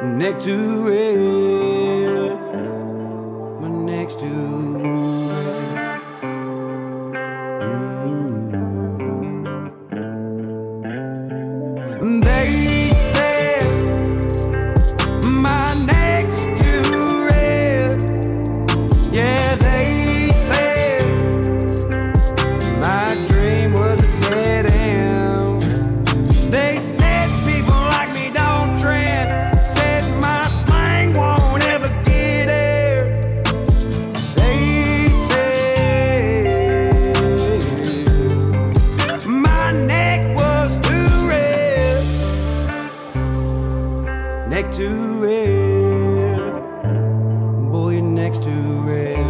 neck to red, my neck's too red. They said my neck's too red. Yeah, they said my dream was a dead end. They said people like me don't trend. Said my slang won't ever get there. They said my neck was too red. Neck too red. Boy, your neck's too red.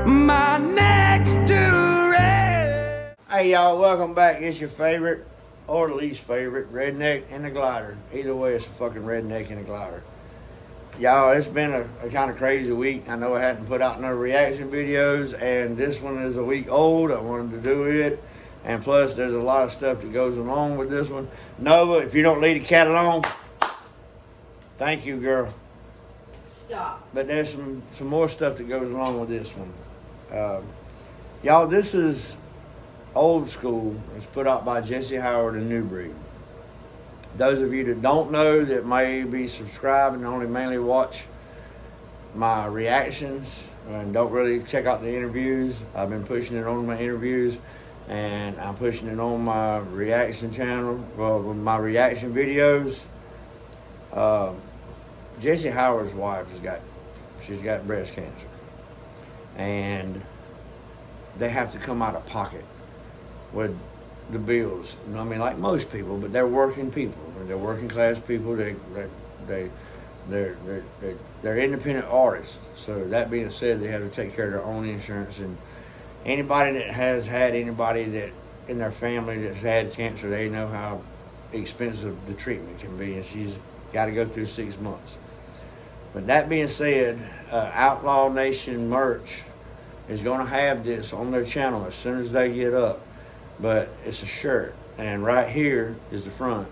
My neck's too red. Hey y'all, welcome back. It's your favorite or least favorite redneck and a glider. Either way, it's a fucking redneck and a glider. Y'all, it's been a kind of crazy week. I know I hadn't put out no reaction videos, and this one is a week old. I wanted to do it, and plus there's a lot of stuff that goes along with this one. Nova, if you don't lead a cat along, thank you, girl. Stop. But there's some more stuff that goes along with this one. Y'all, this is old school. It's put out by Jesse Howard and NuBreed. Those of you that don't know, that may be subscribed and only mainly watch my reactions and don't really check out the interviews, I've been pushing it on my interviews, and I'm pushing it on my reaction channel, well, my reaction videos. Jesse Howard's wife she's got breast cancer, and they have to come out of pocket with the bills. You know what I mean, like most people, but they're working people. They're working class people. They're independent artists. So that being said, they have to take care of their own insurance. And anybody that has had anybody that in their family that's had cancer, they know how expensive the treatment can be, and she's got to go through 6 months. But that being said, Outlaw Nation merch is going to have this on their channel as soon as they get up. But it's a shirt, and right here is the front.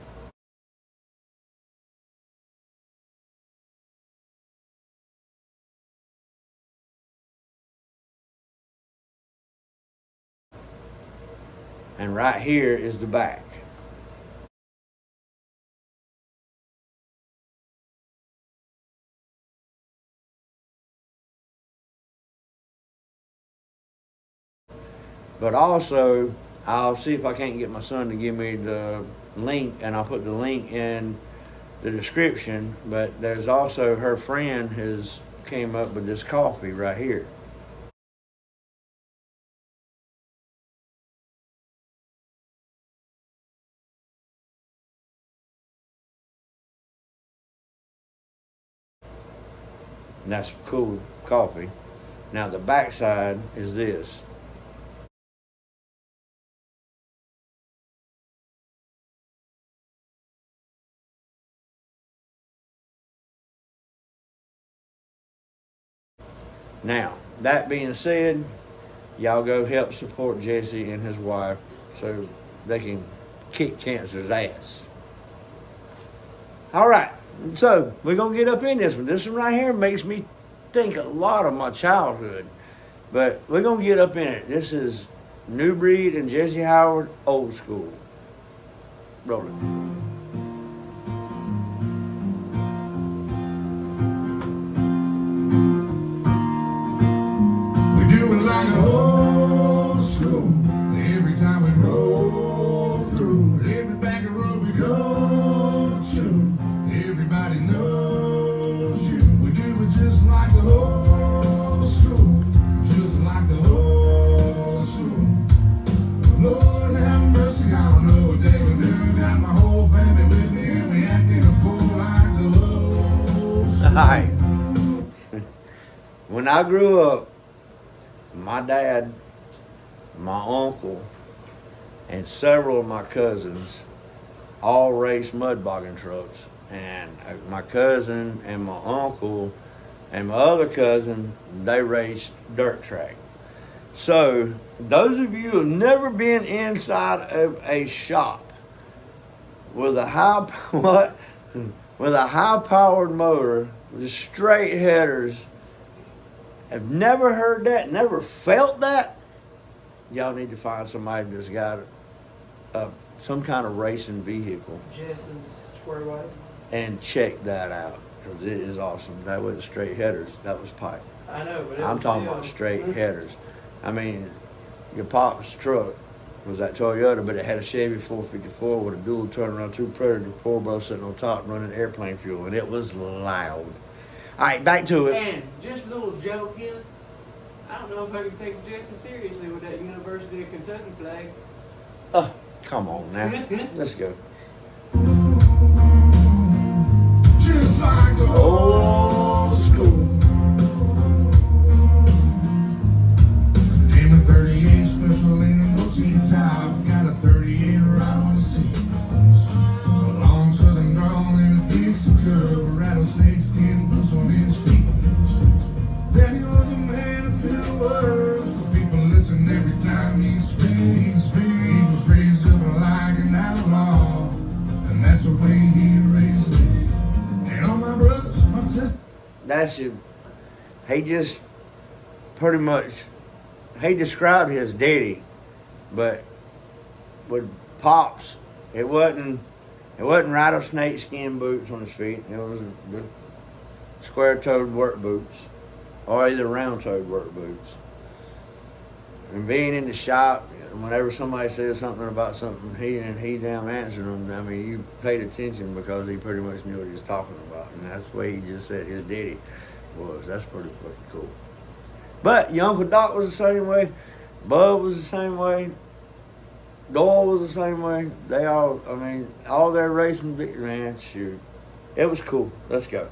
And right here is the back. But also, I'll see if I can't get my son to give me the link, and I'll put the link in the description. But there's also, her friend has came up with this coffee right here. And that's cool coffee. Now the back side is this. Now, that being said, y'all go help support Jesse and his wife so they can kick cancer's ass. All right, so we're going to get up in this one. This one right here makes me think a lot of my childhood, but we're going to get up in it. This is NuBreed and Jesse Howard, old school. Roll it. Like an old school, every time we roll through, every back road we go to, everybody knows you. We do it just like the old school, just like the old school. Lord have mercy, I don't know what they would do. Got my whole family with me, and we acting a fool like the old school. Hi. When I grew up, my dad, my uncle, and several of my cousins all raced mud bogging trucks. And my cousin and my uncle and my other cousin, they raced dirt track. So those of you who have never been inside of a shop, with a high what? With a high-powered motor, with straight headers. Have never heard that, never felt that. Y'all need to find somebody that's got some kind of racing vehicle Jess's square away. and check that out, because it is awesome. That wasn't straight headers, that was pipe. I know, but it I'm was talking still, about straight headers. I mean, your pop's truck was that Toyota, but it had a Chevy 454 with a dual turnaround, two Predator, 4 sitting on top running airplane fuel, and it was loud. All right, back to it. And just a little joke here. I don't know if I can take Jesse seriously with that University of Kentucky flag. Come on now, let's go. Just like the old school. Dreaming 38 special in a multi-top. Got a 38 right on the seat. A long southern drawl and a decent cover. Rattlesnake skin boots on his feet. Daddy was a man of few words. But people listen every time he speaks. He was raised up like an outlaw. And that's the way he raised me. And all my brothers, my sisters. That's it. He just pretty much, he described his daddy, but with Pops, it wasn't rattlesnake skin boots on his feet. It was the square-toed work boots, or either round-toed work boots. And being in the shop, whenever somebody says something about something, he damn answered them. I mean, you paid attention because he pretty much knew what he was talking about, and that's the way he just said his daddy was. That's pretty fucking cool. But your Uncle Doc was the same way. Bub was the same way. Doyle was the same way. They all, I mean, all their racing, man, shoot. It was cool. Let's go.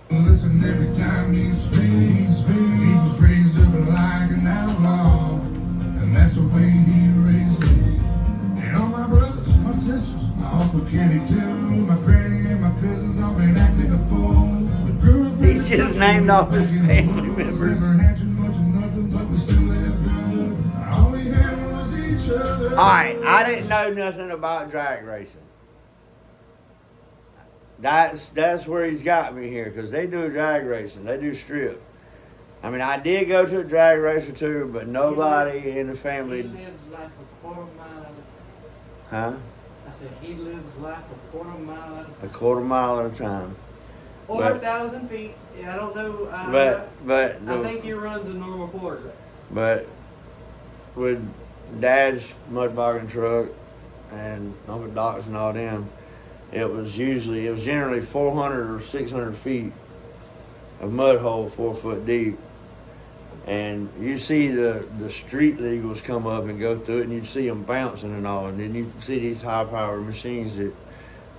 Listen every time he speaks. He was raised up like an outlaw, and that's the way he raised me. And all my brothers, my sisters, my uncle Kenny too, my granny and my cousins all been acting a fool. We grew up. He just named off his family members. Never had too much of nothing, but we still lived good. All we had was each other. All right, I didn't know nothing about drag racing. That's where he's got me here, because they do drag racing. They do strip. I mean, I did go to a drag race or two, but nobody in the He family. lives life a quarter mile at a Huh? I said he lives life a quarter mile at a A quarter mile at a time. or But- 1,000 feet. Yeah, I don't know. But I think he runs a normal quarter. But with Dad's mud bogging truck and Uncle Doc's and all them, it was generally 400 or 600 feet of mud hole 4 foot deep. And you see the street legals come up and go through it, and you'd see them bouncing and all. And then you see these high-powered machines that,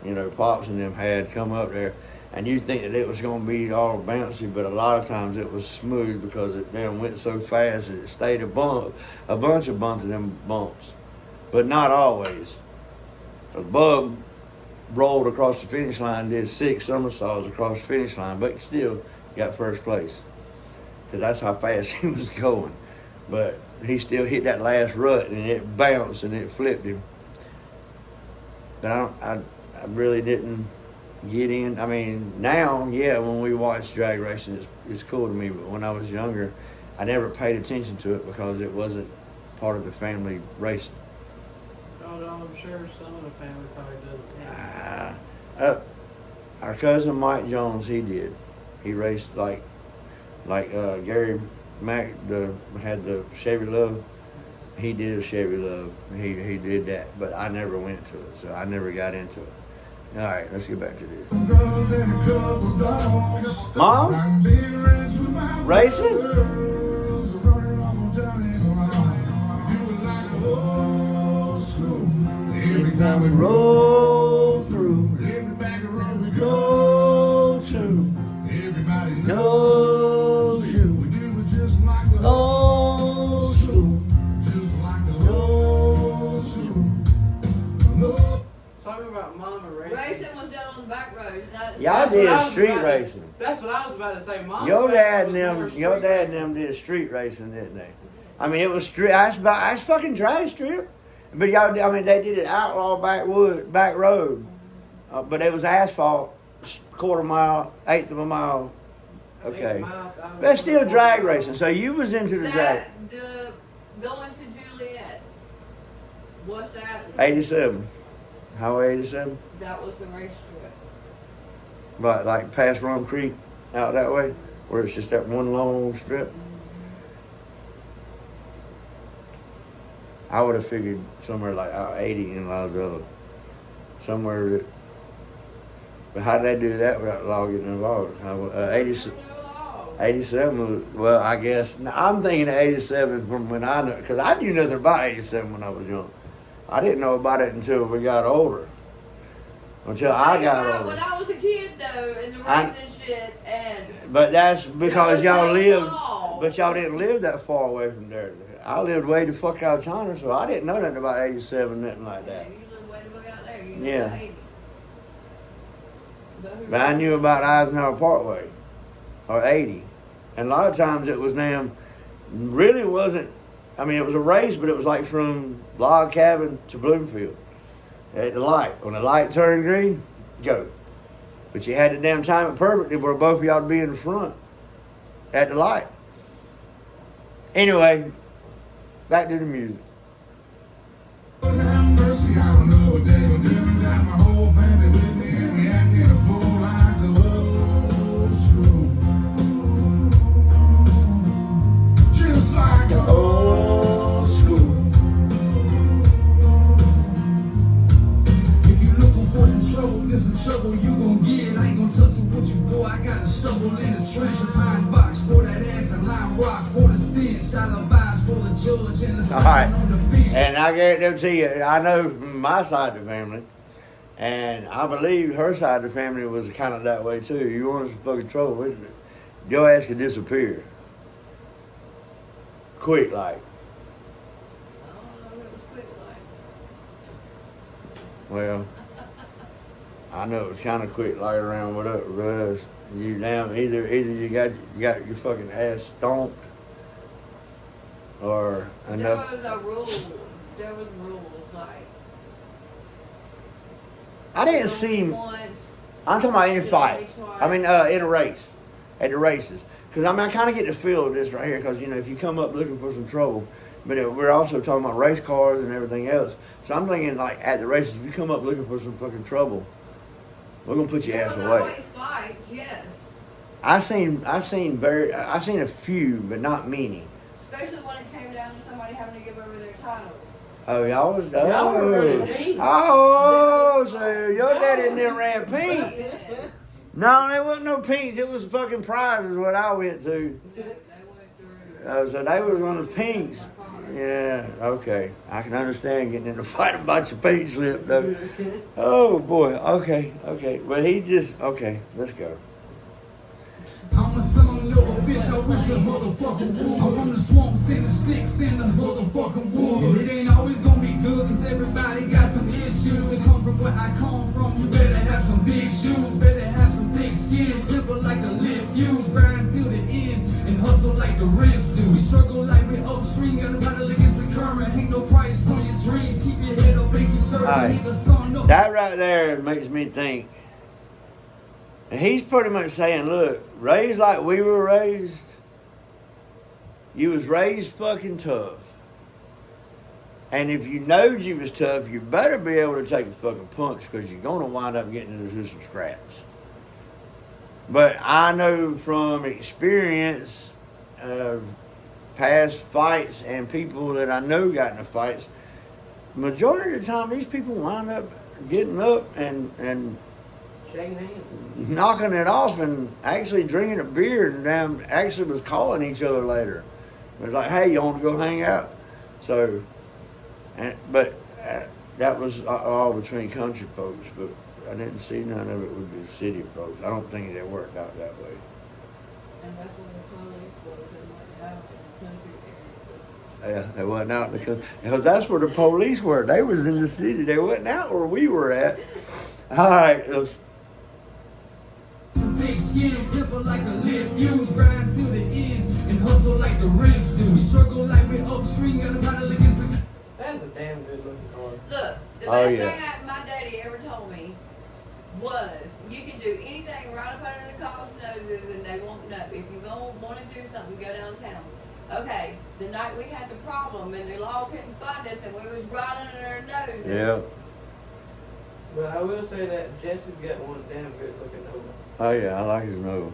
you know, Pops and them had come up there. And you'd think that it was going to be all bouncy, but a lot of times it was smooth because it damn went so fast that it stayed a bunch of bumps in them bumps. But not always. A Bub rolled across the finish line, did 6 somersaults across the finish line, but still got first place. Because that's how fast he was going. But he still hit that last rut, and it bounced and it flipped him. But I really didn't get in. I mean, now, yeah, when we watch drag racing, it's cool to me. But when I was younger, I never paid attention to it because it wasn't part of the family racing. Although I'm sure some of the family probably doesn't. Our cousin Mike Jones, he did. He raced like Gary Mack had the Chevy Love. He did a Chevy Love. He did that, but I never went to it, so I never got into it. All right, let's get back to this. Girls and a couple dogs. Mom? I'm being raised with my Racing? brothers, running off on Johnny Line. We do it like old school. Every time we roll through, every back road we go to, everybody knows you. We do it just like the old school, just like the old school. Lord. Talking about mama racing. Racing was done on the back road. Y'all That's what I did was street about to- racing. That's what I was about to say. Mama's Your family dad was and more them, street your dad and racing. them did street racing, didn't they? I mean, it was street. I fucking drag strip. But y'all, I mean, they did it outlaw back road, but it was asphalt, quarter mile, eighth of a mile. Okay, that's still drag racing. So you was into the drag. The going to Juliet. What's that? 87, Highway 87. That was the race strip. But like past Rum Creek, out that way, where it's just that one long strip. I would have figured somewhere like out 80 in Lodgeville, somewhere that. But how did they do that without the law getting involved? 87 was, well, I guess. Now, I'm thinking of 87 from when I know, because I knew nothing about 87 when I was young. I didn't know about it until we got older. Until I got older. When I was a kid, though, in the racing shit, and. But that's because y'all lived, law. but y'all didn't live that far away from there. I lived way the fuck out of China, so I didn't know nothing about 87, nothing like that. Yeah, you lived way the fuck out there. You Yeah. lived 80. But I knew about Eisenhower Parkway, or 80. And a lot of times it was really wasn't, I mean, it was a race, but it was like from Log Cabin to Bloomfield. At the light. When the light turned green, go. But you had to damn time it perfectly where both of y'all would be in the front at the light. Anyway, back to the music. Lord have mercy, I don't know what they gonna do. Got my whole family with me, and we acting a fool like the old school. Just like the old school. If you looking for some trouble, there's some trouble you gon' get. I ain't gon' tussle with you, boy. I got a shovel in the trenches, pine box for that ass and lime rock for the stench. Alibis for the judge and the sign on the fence. And I guarantee you, I know from my side of the family, and I believe her side of the family was kind of that way too. You want some fucking trouble, your ass could disappear. Quick, like. I don't know if it was quick like. Well, I know it was kind of quick, like around what up was. You down, either you got your fucking ass stomped, or enough. There was a rule. There was rules like. I didn't see him. Once, I'm talking about in a should fight. only twice. I mean, in a race, at the races. Because I mean, I kind of get the feel of this right here. Because you know, if you come up looking for some trouble, but we're also talking about race cars and everything else. So I'm thinking like at the races, if you come up looking for some fucking trouble, we're gonna put your There ass was away. always fights, yes. I've seen a few, but not many. Especially when it came down to somebody having to give over their title. Oh, y'all was Y'all were running pinks. Oh, so your daddy and them ran pinks. Yes. No, there wasn't no pinks. It was fucking prizes what I went to. They went through. So they was on the pinks. Yeah, okay. I can understand getting in a fight about your pink slip though. Oh boy, okay. But he just, okay, let's go. I'm a son of a bitch, I wish a motherfucking would. I'm from the swamps and the sticks and the motherfucking wood. And it ain't always gonna be good, cause everybody got some issues. To come from where I come from, you better have some big shoes. Better have some thick skin, simple like a lit fuse. Grind till the end, and hustle like the rents do. We struggle like we upstream, gotta battle against the current. Ain't no price on your dreams, keep your head up and keep searching. Alright. Neither sun nor That right there makes me think. And he's pretty much saying, look, raised like we were raised, you was raised fucking tough. And if you knowed you was tough, you better be able to take a fucking punch because you're going to wind up getting into some scraps. But I know from experience of past fights and people that I know got into fights, majority of the time these people wind up getting up and Shaking hands. knocking it off and actually drinking a beer and damn actually was calling each other later. It was like, hey, you want to go hang out? So, but that was all between country folks, but I didn't see none of it with the city folks. I don't think it worked out that way. And that's when the police was in like out in the country area. Yeah, they wasn't out in the country. Because that's where the police were. They was in the city. They wasn't out where we were at. All right, let's. big skin, simple like a lit fuse. Grind till the end, and hustle like the rents do. We struggle like we upstream, gotta battle against the. That's a damn good looking car. Look, the Oh, best yeah. thing my daddy ever told me was you can do anything right up under the cops' noses and they won't know. If you want to do something, go downtown. Okay, the night we had the problem and the law couldn't find us and we was right under their noses. Yeah. But I will say that Jesse's got one damn good looking Nova. Oh yeah, I like his Nova.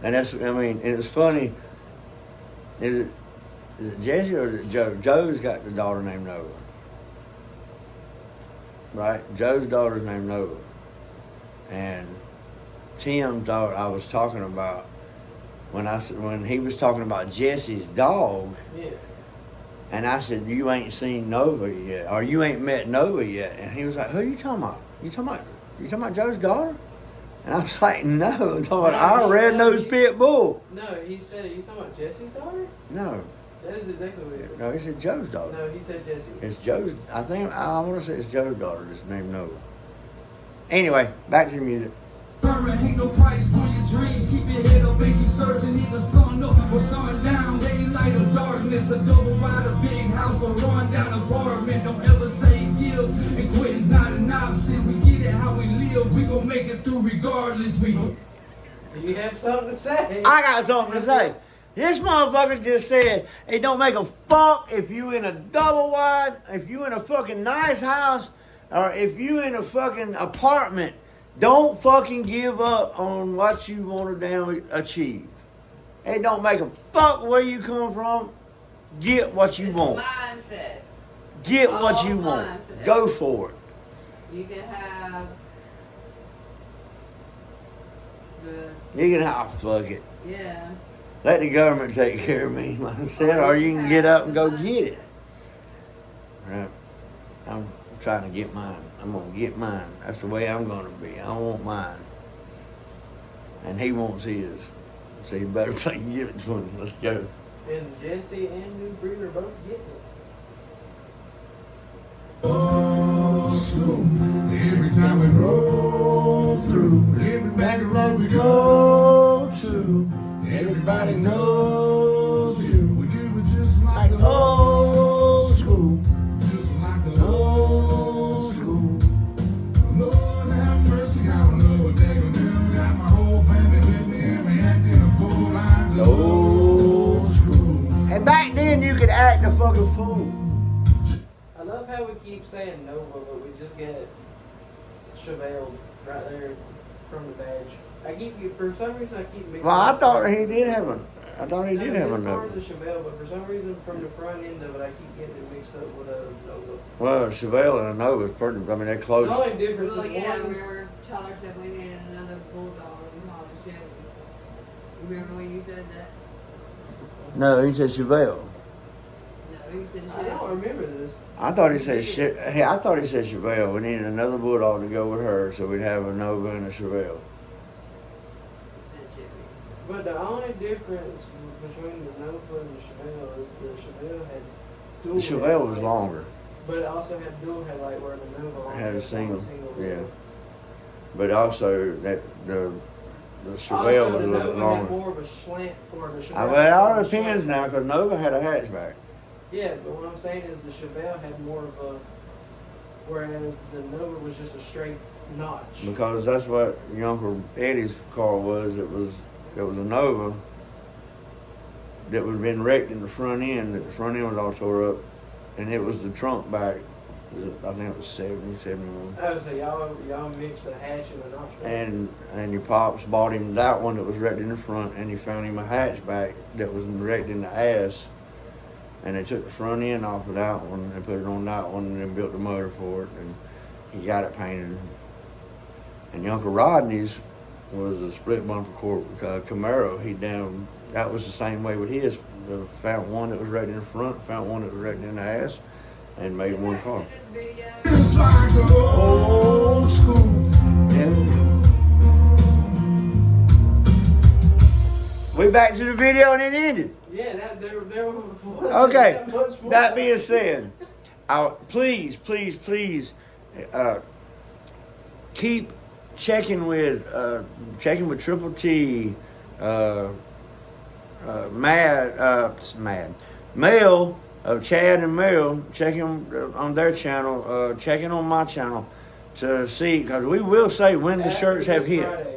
And that's, I mean, and it's funny. Is it Jesse or is it Joe? Joe's got the daughter named Nova. Right? Joe's daughter's named Nova. And Tim thought I was talking about when he was talking about Jesse's dog. Yeah. And I said, you ain't seen Nova yet, or you ain't met Nova yet. And he was like, who are you talking about? You talking about Joe's daughter? And I was like, no, I'm talking about our red-nosed pit bull. No, he said, are you talking about Jesse's daughter? No, That is exactly what he said. no, he said Joe's daughter. No, he said Jesse. It's Joe's, I want to say it's Joe's daughter that's named Nova. Anyway, back to the music. Ain't no price on your dreams. Keep your head up and keep searching. Either sun up or sun down. Daylight or darkness. A double wide, a big house, or run down apartment. Don't ever say give. And quitting's not an option. We get it how we live. We gon' make it through regardless. We. Do you have something to say? I got something to say. This motherfucker just said it don't make a fuck if you in a double wide, if you in a fucking nice house, or if you in a fucking apartment. Don't fucking give up on what you want to damn achieve. It don't make a fuck where you come from. Get what you It's want. mindset. Get what all you want. mindset. Go for it. You can have the You can have fuck it. yeah. Let the government take care of me, like I said, or you can get up and go get it. Right. I'm trying to get mine. I'm gonna get mine. That's the way I'm gonna be. I want mine. And he wants his. So you better fucking give it to him. Let's go. And Jesse and NuBreed are both getting it. Old school. Every time we roll through, every back road we go to, everybody knows you. We do it just like the old school. Just like the old school. Lord have mercy, I don't know what they gonna do. Got my whole family with me and we acting a fool like the old school. And back then you could act a fucking fool. I love how we keep saying Nova, but we just get Chevelle right there from the badge. For some reason I keep mixing Well, I up- thought he did have a This Nova. car's a Chevelle, but for some reason from the front end of it I keep getting it mixed up with a Nova. Well, a Chevelle and a Nova is pretty, I mean, they're close. The only difference Well, is yeah, one's- remember Tyler said we needed another bulldog and called it Chevy. Remember when you said that? No, he said Chevelle. No, he said I Chevy. don't remember this. I thought he said I thought he said Chevelle. We needed another Bulldog to go with her, so we'd have a Nova and a Chevelle. Said Chevy. But the only difference between the Nova and the Chevelle is the Chevelle had dual The Chevelle was headlights, longer. but it also had dual headlight where the Nova only Had a had single, yeah. wheel. But also that the Chevelle Also, was the a little Nova had longer. more of a slant, or the Chevelle. Well, it had all more of a depends slant. now, because Nova had a hatchback. Yeah, but what I'm saying is the Chevelle had more of a, whereas the Nova was just a straight notch. Because that's what your Uncle Eddie's car was. It was a Nova that was been wrecked in the front end. That the front end was all tore up, and it was the trunk back. I think it was 70, 71. Oh, so y'all mixed the hatch and the notch. back. And your pops bought him that one that was wrecked in the front, and he found him a hatchback that was wrecked in the ass. And they took the front end off of that one and put it on that one, and then built the motor for it, and he got it painted. And your Uncle Rodney's was a split bumper Camaro. That was the same way with his. Found one that was wrecked in the front, found one that was wrecked in the ass, and made one car. This video. Just like the old school. We back to the video and it ended. Yeah, there wasn't Okay, that much more. that being said, please keep checking with Triple T, Mel, of Chad and Mel checking on their channel, checking on my channel to see, because we will say when the After shirts have this hit. Friday.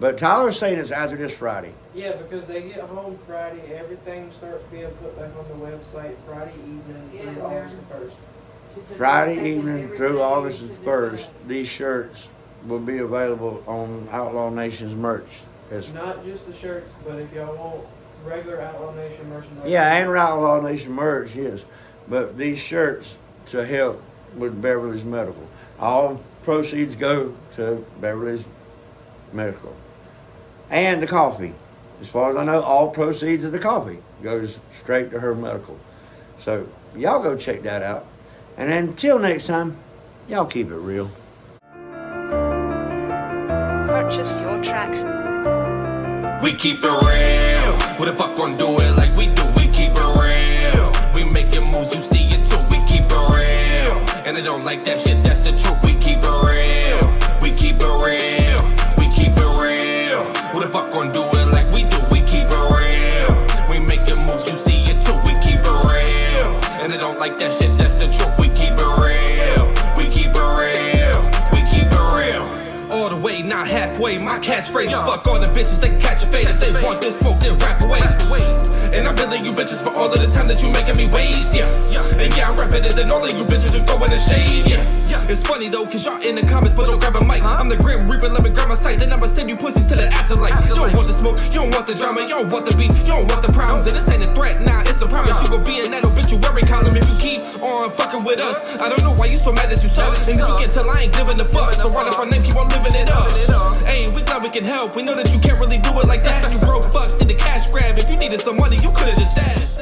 But Tyler's saying it's after this Friday. Yeah, because they get home Friday, everything starts being put back on the website Friday evening Yeah, through Mary. August the 1st. She said Friday they're taking evening every through day August to the the 1st, site. these shirts will be available on Outlaw Nation's merch. It's, Not just the shirts, but if y'all want regular Outlaw Nation merchandise. yeah, and Outlaw Nation merch, yes. But these shirts to help with Beverly's Medical. All proceeds go to Beverly's Medical. And the coffee. As far as I know, all proceeds of the coffee goes straight to her medical. So y'all go check that out. And until next time, y'all keep it real. Purchase your tracks. We keep it real. Who the fuck gon' do it like we do? We keep it real. We making moves, you see it too. We keep it real. And they don't like that shit, that's the truth. We keep it real. We keep it real. We keep it real. Who the fuck gon' do it like we do? We keep it real. We making moves, you see it too. We keep it real. And they don't like that shit, that's the truth. We keep it real. We keep it real. We keep it real. All the way, not halfway. My catchphrase is fuck all the bitches, they can catch a fade. If they want this smoke, then rap away. And I'm billing you bitches for all of the time that you making me waste, yeah. And yeah, I'm rapping it, and all of you bitches are throwing the shade, yeah. It's funny though, cause y'all in the comments, but don't grab a mic. I'm the Grim Reaper, let me grab my sight, then I'ma send you pussies to the afterlife. You don't want the smoke, you don't want the drama, you don't want the beef, you don't want the problems. And this ain't a threat, nah, it's a promise. You gon' be in that obituary column if you keep on fucking with us. I don't know why you so mad that you suck, and you can tell I ain't giving a fuck. So run up our name, keep on living it up. Hey, we glad we can help, we know that you can't really do it like that. You broke fucks, did the cash grab. If you needed some money, you could've just dashed.